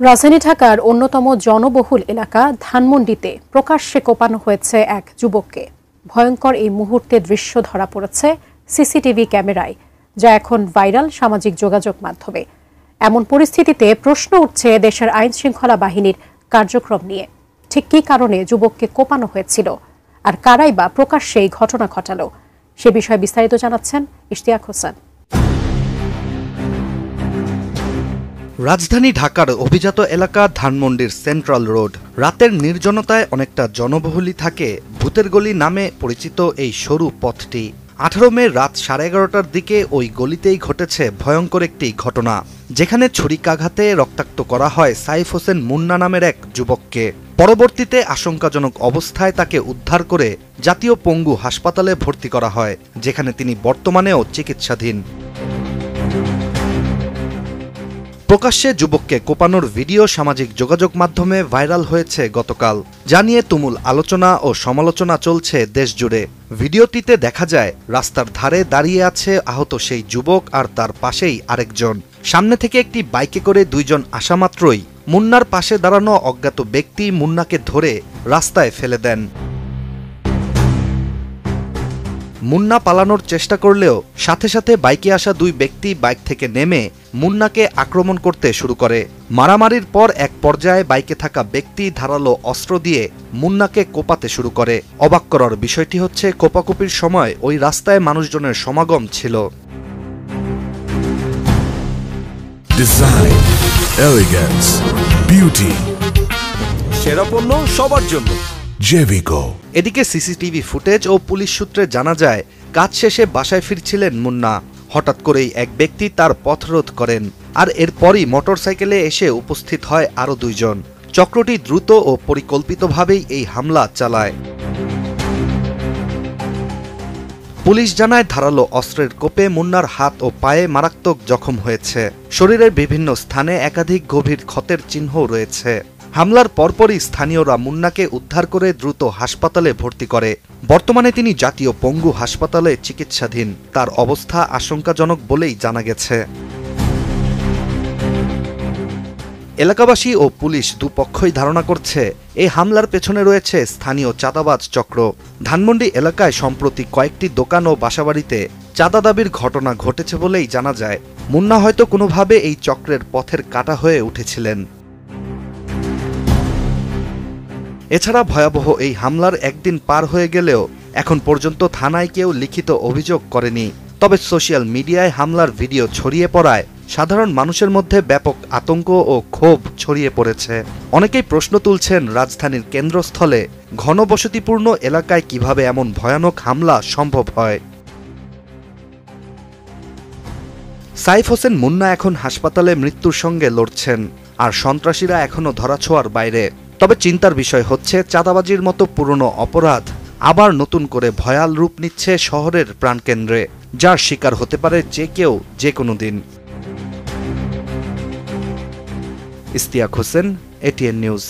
রাজধানী ঢাকার অন্যতম জনবহুল এলাকা ধানমন্ডিতে প্রকাশ্যে কোপানো হয়েছে এক যুবককে। ভয়ঙ্কর এই মুহূর্তে দৃশ্য ধরা পড়েছে সিসিটিভি ক্যামেরায়, যা এখন ভাইরাল সামাজিক যোগাযোগ মাধ্যমে। এমন পরিস্থিতিতে প্রশ্ন উঠছে দেশের আইন শৃঙ্খলা বাহিনীর কার্যক্রম নিয়ে। ঠিক কী কারণে যুবককে কোপানো হয়েছিল, আর কারাই বা প্রকাশ্যে এই ঘটনা ঘটালো, সে বিষয়ে বিস্তারিত জানাচ্ছেন ইশতিয়াক হোসেন। রাজধানী ঢাকার অভিজাত এলাকা ধানমন্ডির সেন্ট্রাল রোড। রাতের নির্জনতায় অনেকটা জনবহুলই থাকে ভূতের গলি নামে পরিচিত এই সরু পথটি। 18 মে রাত 11:30টার দিকে ওই গলিতেই ঘটেছে ভয়ঙ্কর একটি ঘটনা, যেখানে ছুরিকাঘাতে রক্তাক্ত করা হয় সাইফ হোসেন মুন্না নামের এক যুবককে। পরবর্তীতে আশঙ্কাজনক অবস্থায় তাকে উদ্ধার করে জাতীয় পঙ্গু হাসপাতালে ভর্তি করা হয়, যেখানে তিনি বর্তমানেও চিকিৎসাধীন। প্রকাশ্যে যুবককে কোপানোর ভিডিও সামাজিক যোগাযোগ মাধ্যমে ভাইরাল হয়েছে গতকাল, যা নিয়ে তুমুল আলোচনা ও সমালোচনা চলছে দেশজুড়ে। ভিডিওটিতে দেখা যায় রাস্তার ধারে দাঁড়িয়ে আছে আহত সেই যুবক, আর তার পাশেই আরেকজন। সামনে থেকে একটি বাইকে করে দুইজন আসা মাত্রই মুন্নার পাশে দাঁড়ানো অজ্ঞাত ব্যক্তি মুন্নাকে ধরে রাস্তায় ফেলে দেন। মুন্না পালানোর চেষ্টা করলেও সাথে সাথে বাইকে আসা দুই ব্যক্তি বাইক থেকে নেমে মুন্নাকে আক্রমণ করতে শুরু করে। মারামারির পর এক পর্যায়ে বাইকে থাকা ব্যক্তি ধারালো অস্ত্র দিয়ে মুন্নাকে কোপাতে শুরু করে। অবাক করার বিষয়টি হচ্ছে, কোপাকুপির সময় ওই রাস্তায় মানুষজনের সমাগম ছিল। ডিজাইন, এলিগেন্স, বিউটি, সেরা পণ্য সবার জন্য জেভিকো। এদিকে সিসিটিভি ফুটেজ ও পুলিশ সূত্রে জানা যায়, কাজ শেষে বাসায় ফিরছিলেন মুন্না। হঠাৎ করেই এক ব্যক্তি তার পথরোধ করেন, আর এরপরই মোটরসাইকেলে এসে উপস্থিত হয় আরও দুইজন। চক্রটি দ্রুত ও পরিকল্পিতভাবেই এই হামলা চালায়। পুলিশ জানায়, ধারালো অস্ত্রের কোপে মুন্নার হাত ও পায়ে মারাত্মক জখম হয়েছে। শরীরের বিভিন্ন স্থানে একাধিক গভীর ক্ষতের চিহ্নও রয়েছে। হামলার পরপরই স্থানীয়রা মুন্নাকে উদ্ধার করে দ্রুত হাসপাতালে ভর্তি করে। বর্তমানে তিনি জাতীয় পঙ্গু হাসপাতালে চিকিৎসাধীন। তার অবস্থা আশঙ্কাজনক বলেই জানা গেছে। এলাকাবাসী ও পুলিশ দুপক্ষই ধারণা করছে, এই হামলার পেছনে রয়েছে স্থানীয় চাঁদাবাজ চক্র। ধানমন্ডি এলাকায় সম্প্রতি কয়েকটি দোকান ও বাসাবাড়িতে চাঁদা দাবির ঘটনা ঘটেছে বলেই জানা যায়। মুন্না হয়তো কোনোভাবে এই চক্রের পথের কাঁটা হয়ে উঠেছিলেন। এছাড়া ভয়াবহ এই হামলার একদিন পার হয়ে গেলেও এখন পর্যন্ত থানায় কেউ লিখিত অভিযোগ করেনি। তবে সোশ্যাল মিডিয়ায় হামলার ভিডিও ছড়িয়ে পড়ায় সাধারণ মানুষের মধ্যে ব্যাপক আতঙ্ক ও ক্ষোভ ছড়িয়ে পড়েছে। অনেকেই প্রশ্ন তুলছেন, রাজধানীর কেন্দ্রস্থলে ঘনবসতিপূর্ণ এলাকায় কিভাবে এমন ভয়ানক হামলা সম্ভব হয়। সাইফ হোসেন মুন্না এখন হাসপাতালে মৃত্যুর সঙ্গে লড়ছেন, আর সন্ত্রাসীরা এখনও ধরাছোঁয়ার বাইরে। তবে চিন্তার বিষয় হচ্ছে, চাঁদাবাজির মতো পুরনো অপরাধ আবার নতুন করে ভয়াল রূপ নিচ্ছে শহরের প্রাণকেন্দ্রে, যার শিকার হতে পারে যে কেউ যে কোনো দিন। Ishtiaq Hossain, ATN news.